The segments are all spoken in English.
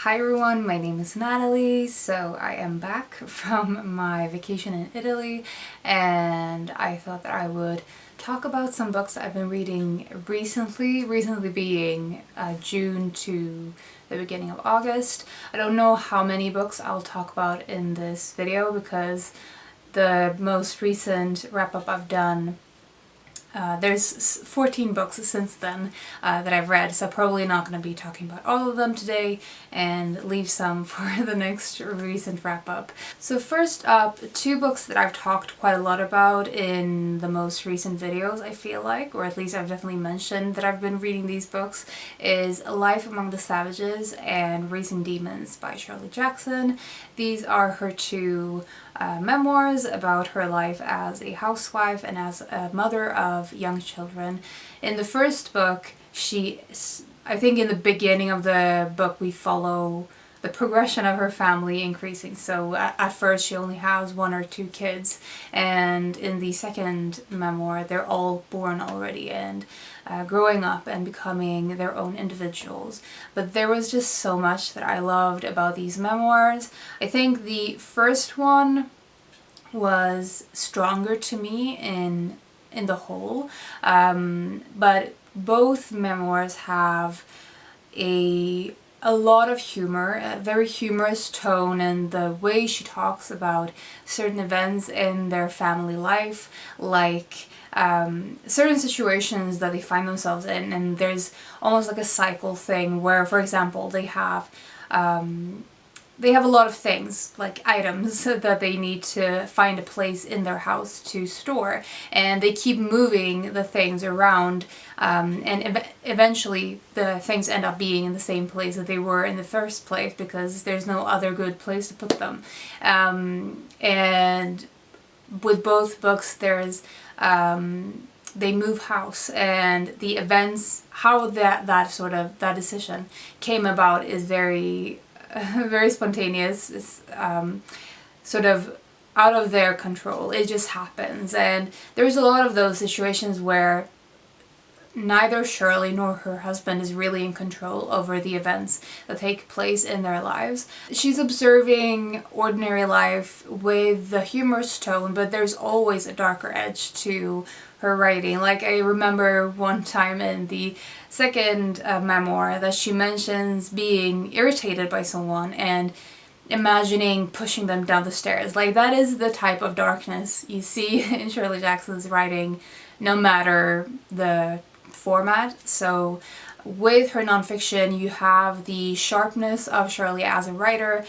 Hi everyone, my name is Natalie. So I am back from my vacation in Italy and I thought that I would talk about some books I've been reading recently being June to the beginning of August. I don't know how many books I'll talk about in this video because the most recent wrap-up I've done, there's 14 books since then that I've read, so probably not going to be talking about all of them today and leave some for the next recent wrap-up. So first up, two books that I've talked quite a lot about in the most recent videos, I feel like, or at least I've definitely mentioned that I've been reading these books, is Life Among the Savages and Raising Demons by Shirley Jackson. These are her two memoirs about her life as a housewife and as a mother of young children. In the first book, I think in the beginning of the book we follow the progression of her family increasing. So at first she only has one or two kids, and in the second memoir they're all born already and growing up and becoming their own individuals. But there was just so much that I loved about these memoirs. I think the first one was stronger to me in the whole, but both memoirs have a lot of humor, a very humorous tone, and the way she talks about certain events in their family life, like certain situations that they find themselves in, and there's almost like a cycle thing where, for example, they have a lot of things, like items that they need to find a place in their house to store, and they keep moving the things around, and eventually the things end up being in the same place that they were in the first place because there's no other good place to put them. And with both books there's they move house, and the events, how that decision came about is very very spontaneous. It's sort of out of their control. It just happens, and there's a lot of those situations where neither Shirley nor her husband is really in control over the events that take place in their lives. She's observing ordinary life with the humorous tone, but there's always a darker edge to her writing. Like, I remember one time in the second memoir that she mentions being irritated by someone and imagining pushing them down the stairs. Like, that is the type of darkness you see in Shirley Jackson's writing, no matter the format. So with her nonfiction, you have the sharpness of Shirley as a writer,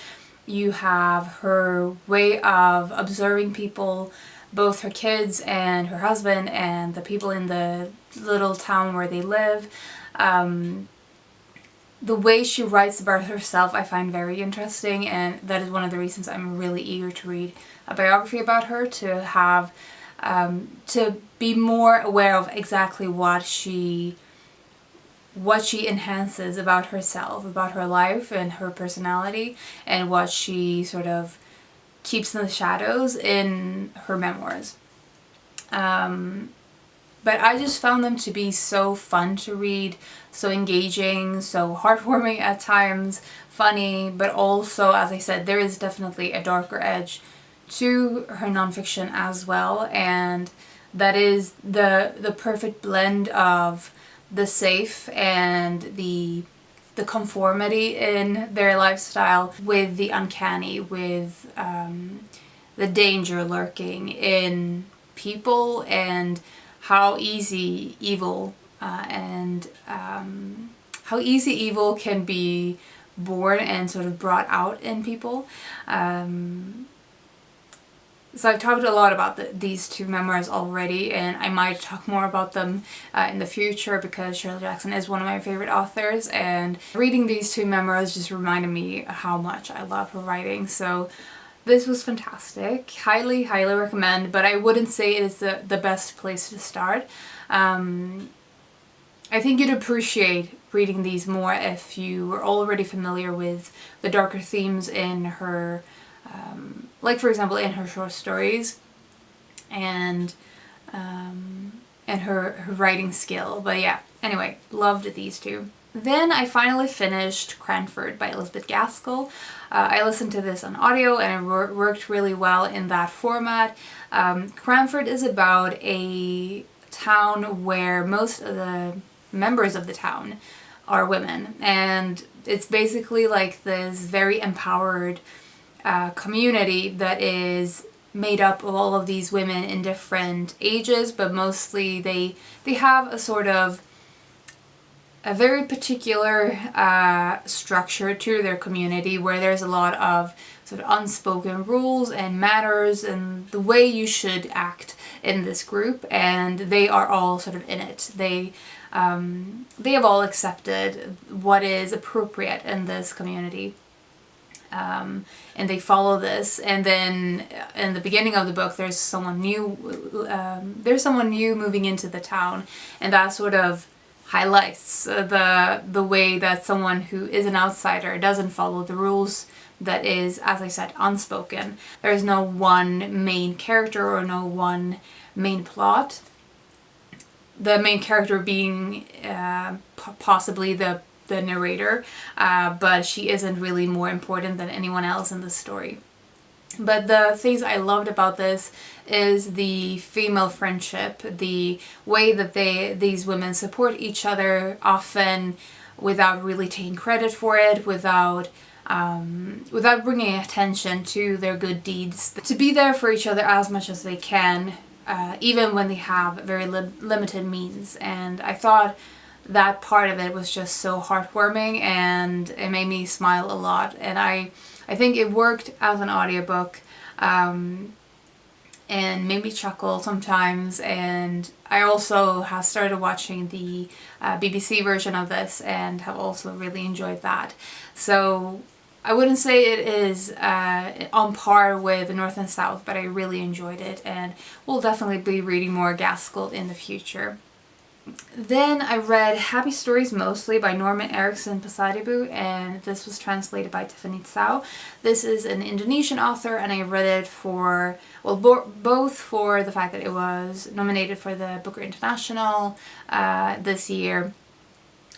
you have her way of observing people, both her kids and her husband and the people in the little town where they live. The way she writes about herself I find very interesting, and that is one of the reasons I'm really eager to read a biography about her, to have to be more aware of exactly what she enhances about herself, about her life and her personality, and what she sort of keeps in the shadows in her memoirs. But I just found them to be so fun to read, so engaging, so heartwarming at times, funny, but also, as I said, there is definitely a darker edge to her nonfiction as well, and that is the perfect blend of the safe and the conformity in their lifestyle with the uncanny, with the danger lurking in people, and how easy evil can be born and sort of brought out in people. So I've talked a lot about these two memoirs already, and I might talk more about them in the future because Shirley Jackson is one of my favorite authors, and reading these two memoirs just reminded me how much I love her writing. So this was fantastic. Highly, highly recommend, but I wouldn't say it is the best place to start. I think you'd appreciate reading these more if you were already familiar with the darker themes in her, like for example in her short stories, and her writing skill. But yeah, anyway, loved these two. Then I finally finished Cranford by Elizabeth Gaskell. I listened to this on audio and it worked really well in that format. Cranford is about a town where most of the members of the town are women, and it's basically like this very empowered community that is made up of all of these women in different ages, but mostly they have a sort of a very particular structure to their community where there's a lot of sort of unspoken rules and manners and the way you should act in this group, and they are all sort of in it. They have all accepted what is appropriate in this community. And they follow this, and then in the beginning of the book there's someone new moving into the town, and that sort of highlights the way that someone who is an outsider doesn't follow the rules, that is, as I said, unspoken. There's no one main character or no one main plot. The main character being possibly the narrator, but she isn't really more important than anyone else in the story. But the things I loved about this is the female friendship, the way that these women support each other, often without really taking credit for it, without bringing attention to their good deeds, to be there for each other as much as they can, even when they have very limited means. And I thought that part of it was just so heartwarming, and it made me smile a lot, and I think it worked as an audiobook, and made me chuckle sometimes. And I also have started watching the BBC version of this and have also really enjoyed that. So I wouldn't say it is on par with North and South, but I really enjoyed it, and will definitely be reading more Gaskell in the future. Then I read Happy Stories Mostly by Norman Erickson Pasadibu, and this was translated by Tiffany Tsao. This is an Indonesian author, and I read it for, well, both for the fact that it was nominated for the Booker International this year,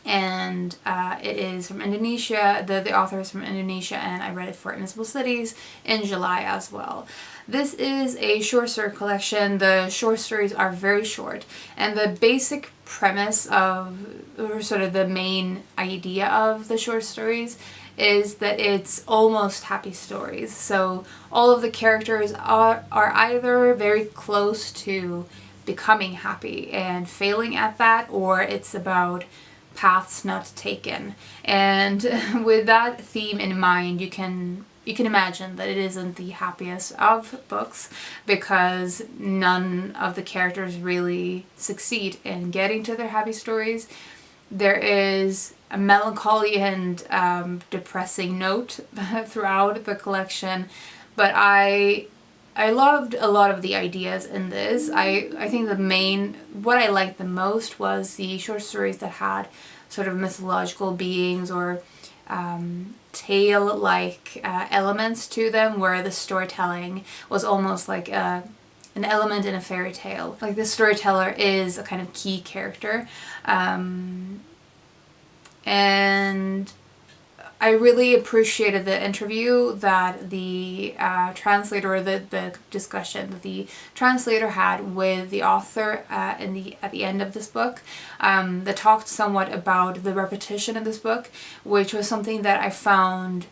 and it is from Indonesia. The author is from Indonesia, and I read it for Invisible Cities in July as well. This is a short story collection. The short stories are very short, and the basic premise of, or sort of the main idea of the short stories, is that it's almost happy stories. So all of the characters are either very close to becoming happy and failing at that, or it's about paths not taken. And with that theme in mind, you can imagine that it isn't the happiest of books, because none of the characters really succeed in getting to their happy stories. There is a melancholy and depressing note throughout the collection, but I loved a lot of the ideas in this. I think what I liked the most was the short stories that had sort of mythological beings or tale-like elements to them, where the storytelling was almost like an element in a fairy tale. Like, the storyteller is a kind of key character, and I really appreciated the interview that the translator, or the discussion that the translator had with the author at the end of this book, that talked somewhat about the repetition of this book, which was something that I found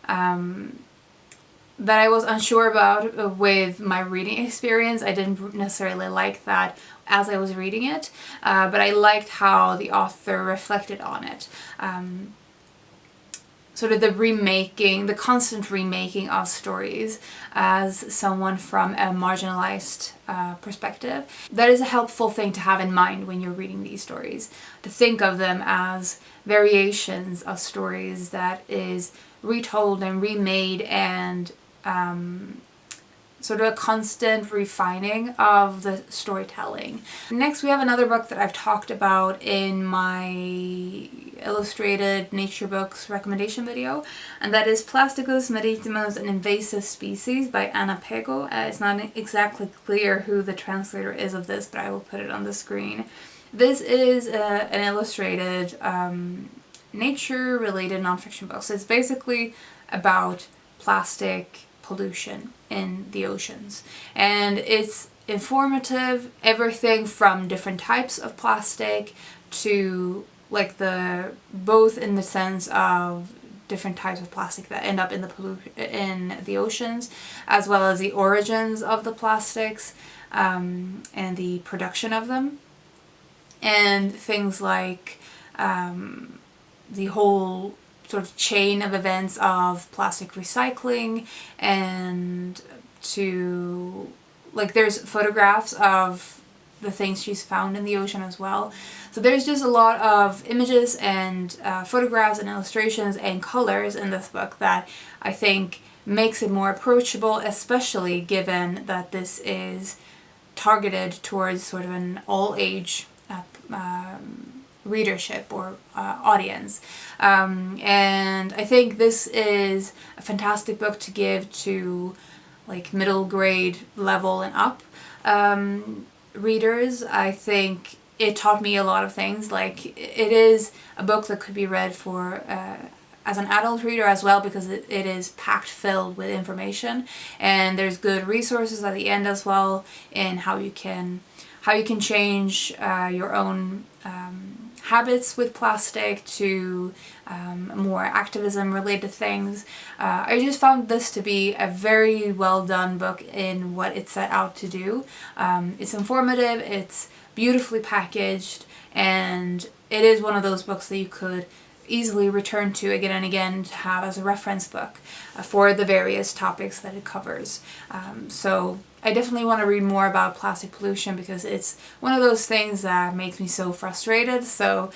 that I was unsure about with my reading experience. I didn't necessarily like that as I was reading it, but I liked how the author reflected on it. Sort of the constant remaking of stories as someone from a marginalized perspective. That is a helpful thing to have in mind when you're reading these stories, to think of them as variations of stories that is retold and remade, and sort of a constant refining of the storytelling. Next, we have another book that I've talked about in my illustrated nature books recommendation video, and that is Plasticus Medicine, an Invasive Species by Anna Pego. It's not exactly clear who the translator is of this, but I will put it on the screen. This is an illustrated nature-related nonfiction books. It's basically about plastic pollution in the oceans, and it's informative, everything from different types of plastic to like both in the sense of different types of plastic that end up in the oceans, as well as the origins of the plastics, and the production of them, and things like the whole sort of chain of events of plastic recycling, and to like there's photographs of the things she's found in the ocean as well. So there's just a lot of images and photographs and illustrations and colors in this book that I think makes it more approachable, especially given that this is targeted towards sort of an all-age readership or audience. And I think this is a fantastic book to give to like middle grade level and up readers. I think it taught me a lot of things. Like, it is a book that could be read for as an adult reader as well, because it is packed filled with information, and there's good resources at the end as well in how you can change your own habits with plastic to more activism related things. I just found this to be a very well done book in what it set out to do. It's informative, it's beautifully packaged, and it is one of those books that you could easily return to again and again to have as a reference book for the various topics that it covers. So I definitely want to read more about plastic pollution, because it's one of those things that makes me so frustrated. So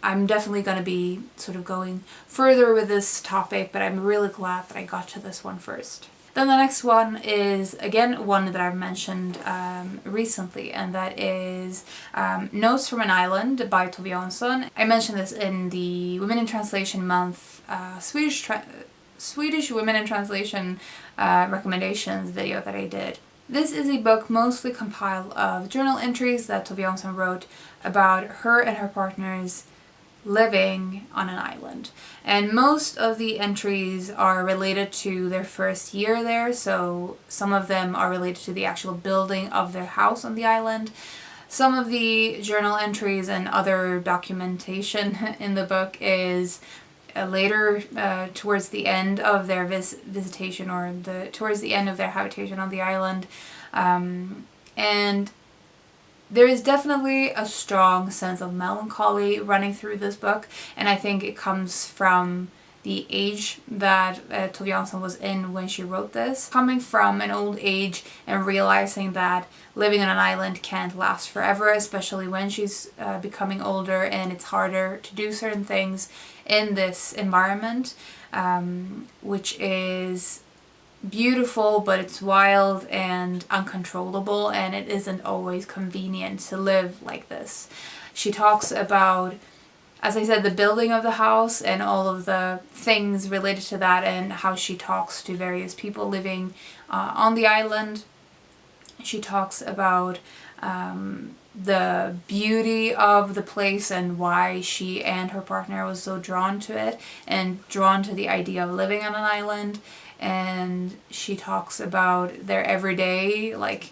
I'm definitely going to be sort of going further with this topic, but I'm really glad that I got to this one first. Then the next one is, again, one that I've mentioned recently, and that is Notes from an Island by Tove Jansson. I mentioned this in the Women in Translation Month Swedish Women in Translation recommendations video that I did. This is a book mostly compiled of journal entries that Tove Jansson wrote about her and her partner's living on an island, and most of the entries are related to their first year there. So some of them are related to the actual building of their house on the island. Some of the journal entries and other documentation in the book is later towards the end of their visitation, or towards the end of their habitation on the island, and there is definitely a strong sense of melancholy running through this book, and I think it comes from the age that Tove Jansson was in when she wrote this. Coming from an old age and realizing that living on an island can't last forever, especially when she's becoming older and it's harder to do certain things in this environment, which is beautiful, but it's wild and uncontrollable, and it isn't always convenient to live like this. She talks about, as I said, the building of the house and all of the things related to that, and how she talks to various people living on the island. She talks about the beauty of the place and why she and her partner was so drawn to it and drawn to the idea of living on an island. And she talks about their everyday, like,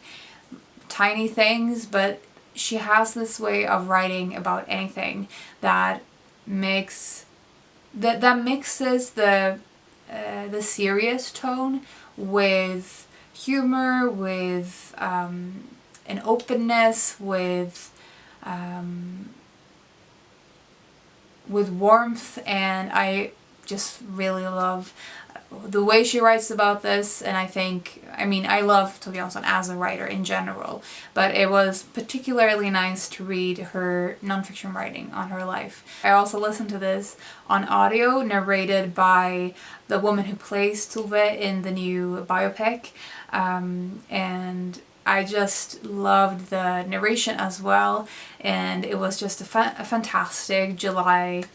tiny things, but she has this way of writing about anything that mixes the serious tone with humor, with an openness, with warmth, and I just really love the way she writes about this. And I love Tove Jansson as a writer in general, but it was particularly nice to read her nonfiction writing on her life. I also listened to this on audio, narrated by the woman who plays Tove in the new biopic, and I just loved the narration as well, and it was just a fantastic July.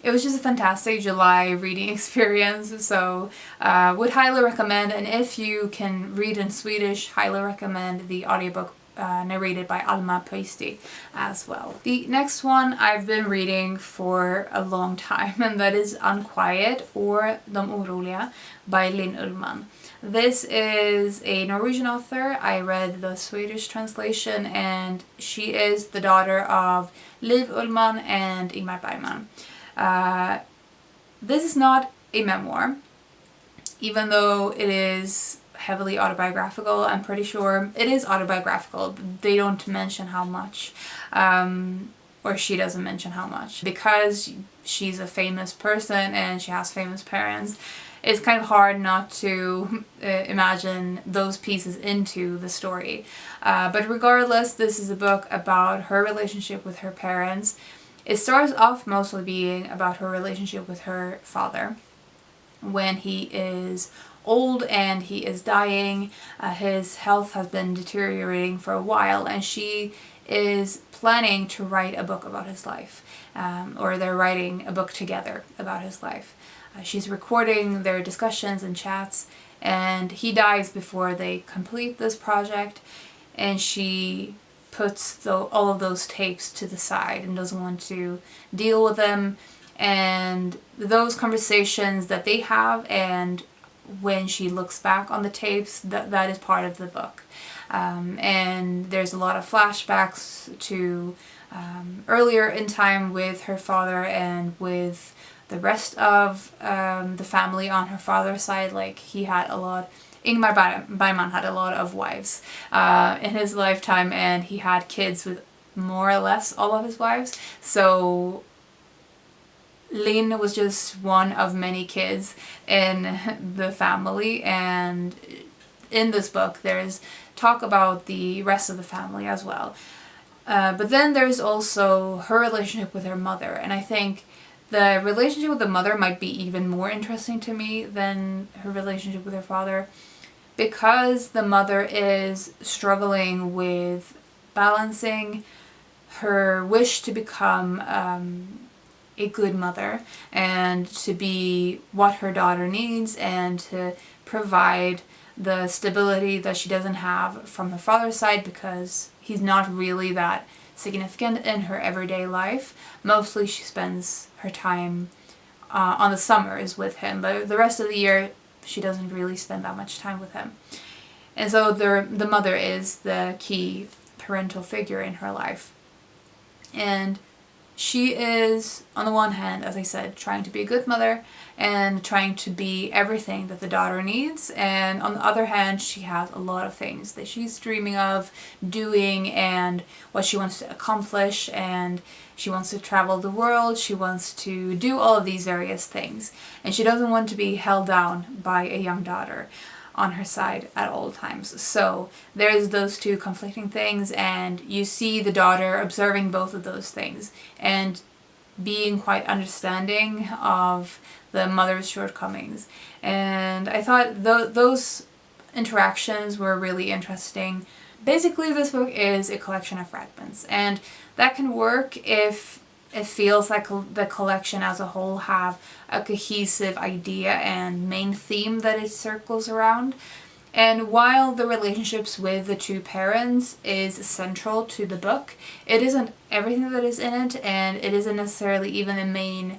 It was just a fantastic July reading experience, so would highly recommend. And if you can read in Swedish, highly recommend the audiobook narrated by Alma Pöysti as well. The next one I've been reading for a long time, and that is Unquiet, or De Oroliga by Linn Ullman. This is a Norwegian author. I read the Swedish translation, and she is the daughter of Liv Ullman and Ingmar Bergman. This is not a memoir, even though it is heavily autobiographical. I'm pretty sure it is autobiographical. They don't mention how much, or she doesn't mention how much. Because she's a famous person and she has famous parents, it's kind of hard not to imagine those pieces into the story. But regardless, this is a book about her relationship with her parents. It starts off mostly being about her relationship with her father. When he is old and he is dying, his health has been deteriorating for a while, and she is planning to write a book about his life, or they're writing a book together about his life. She's recording their discussions and chats, and he dies before they complete this project, and she puts all of those tapes to the side and doesn't want to deal with them. And those conversations that they have, and when she looks back on the tapes, that is part of the book. And there's a lot of flashbacks to earlier in time with her father and with the rest of the family on her father's side. Like, he had a lot, Ingmar Bergman had a lot of wives in his lifetime, and he had kids with more or less all of his wives. So Linn was just one of many kids in the family, and in this book there's talk about the rest of the family as well. But then there's also her relationship with her mother, and I think the relationship with the mother might be even more interesting to me than her relationship with her father, because the mother is struggling with balancing her wish to become a good mother and to be what her daughter needs and to provide the stability that she doesn't have from her father's side, because he's not really that significant in her everyday life. Mostly she spends her time on the summers with him, but the rest of the year she doesn't really spend that much time with him. And so the mother is the key parental figure in her life. And she is, on the one hand, as I said, trying to be a good mother and trying to be everything that the daughter needs. And on the other hand, she has a lot of things that she's dreaming of doing and what she wants to accomplish. And she wants to travel the world. She wants to do all of these various things. And she doesn't want to be held down by a young daughter on her side at all times. So there's those two conflicting things, and you see the daughter observing both of those things and being quite understanding of the mother's shortcomings. And I thought those interactions were really interesting. Basically, this book is a collection of fragments, and that can work if it feels like the collection as a whole have a cohesive idea and main theme that it circles around. And while the relationships with the two parents is central to the book, it isn't everything that is in it, and it isn't necessarily even the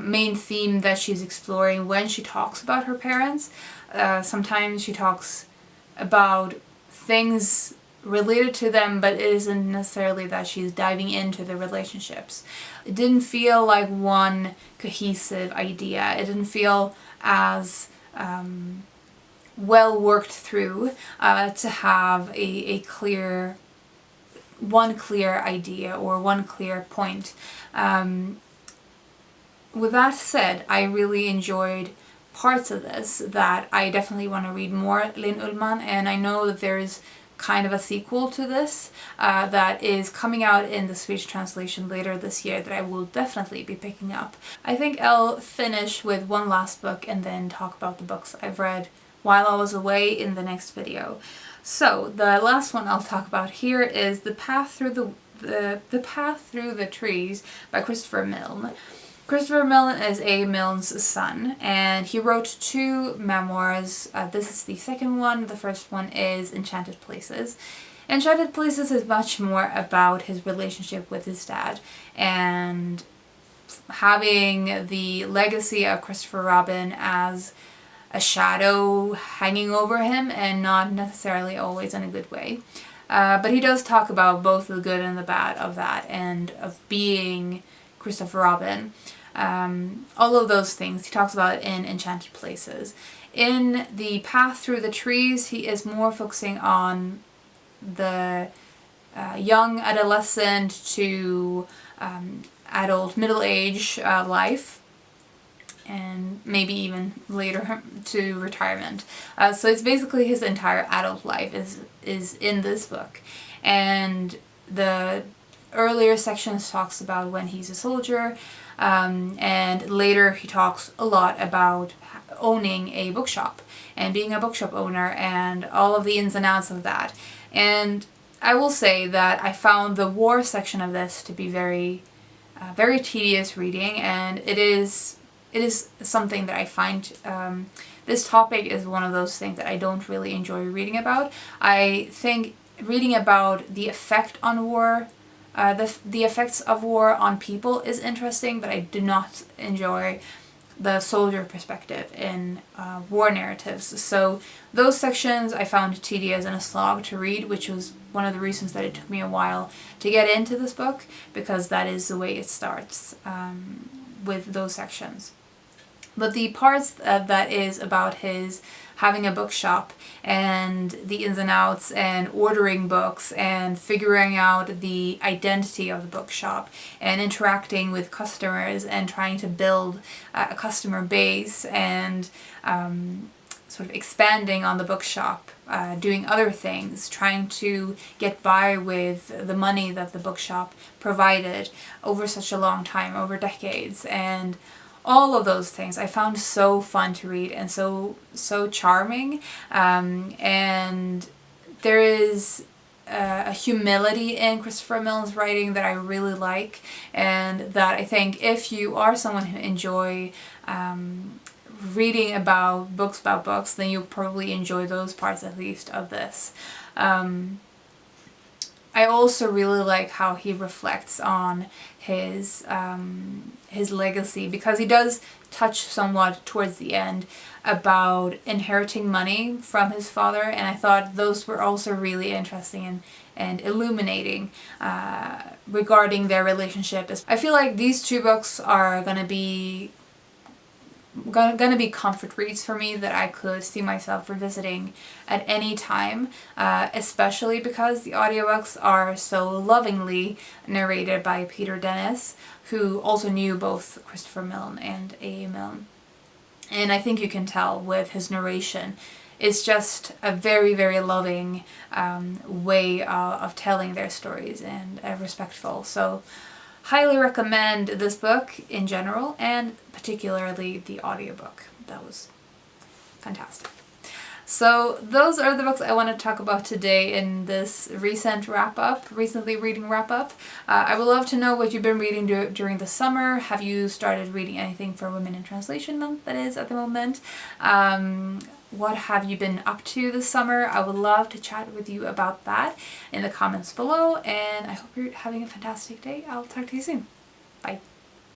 main theme that she's exploring when she talks about her parents. Sometimes she talks about things related to them, but it isn't necessarily that she's diving into the relationships. It didn't feel like one cohesive idea. It didn't feel as well worked through to have one clear idea or one clear point. With that said, I really enjoyed parts of this that I definitely want to read more Linn Ullman, and I know that there's kind of a sequel to this that is coming out in the Swedish translation later this year that I will definitely be picking up. I think I'll finish with one last book and then talk about the books I've read while I was away in the next video. So the last one I'll talk about here is The Path Through the Trees by Christopher Milne. Christopher Milne is A. Milne's son, and he wrote two memoirs. This is the second one. The first one is Enchanted Places. Enchanted Places is much more about his relationship with his dad and having the legacy of Christopher Robin as a shadow hanging over him, and not necessarily always in a good way. But he does talk about both the good and the bad of that, and of being Christopher Robin. All of those things he talks about in Enchanted Places. In The Path Through the Trees, he is more focusing on the young adolescent to adult middle-age life, and maybe even later to retirement. So it's basically his entire adult life is in this book. And the earlier sections talks about when he's a soldier, and later he talks a lot about owning a bookshop and being a bookshop owner and all of the ins and outs of that. And I will say that I found the war section of this to be very tedious reading, and it is something that I find, this topic is one of those things that I don't really enjoy reading about. I think reading about the effect on war, the effects of war on people is interesting, but I do not enjoy the soldier perspective in war narratives. So those sections I found tedious and a slog to read, which was one of the reasons that it took me a while to get into this book, because that is the way it starts, with those sections. But the parts that is about his having a bookshop and the ins and outs and ordering books and figuring out the identity of the bookshop and interacting with customers and trying to build a customer base and sort of expanding on the bookshop, doing other things, trying to get by with the money that the bookshop provided over such a long time, over decades, and all of those things I found so fun to read and so charming, and there is a humility in Christopher Milne's writing that I really like, and that I think if you are someone who enjoy reading about books, then you'll probably enjoy those parts at least of this. I also really like how he reflects on his legacy, because he does touch somewhat towards the end about inheriting money from his father, and I thought those were also really interesting and illuminating regarding their relationship. I feel like these two books are gonna be comfort reads for me that I could see myself revisiting at any time, especially because the audiobooks are so lovingly narrated by Peter Dennis, who also knew both Christopher Milne and A.A. Milne. And I think you can tell with his narration. It's just a very, very loving way of telling their stories, and respectful. So highly recommend this book in general, and particularly the audiobook. That was fantastic. So those are the books I want to talk about today in this recently reading wrap-up. I would love to know what you've been reading during the summer. Have you started reading anything for Women in Translation Month, that is, at the moment? What have you been up to this summer? I would love to chat with you about that in the comments below, and I hope you're having a fantastic day. I'll talk to you soon. Bye.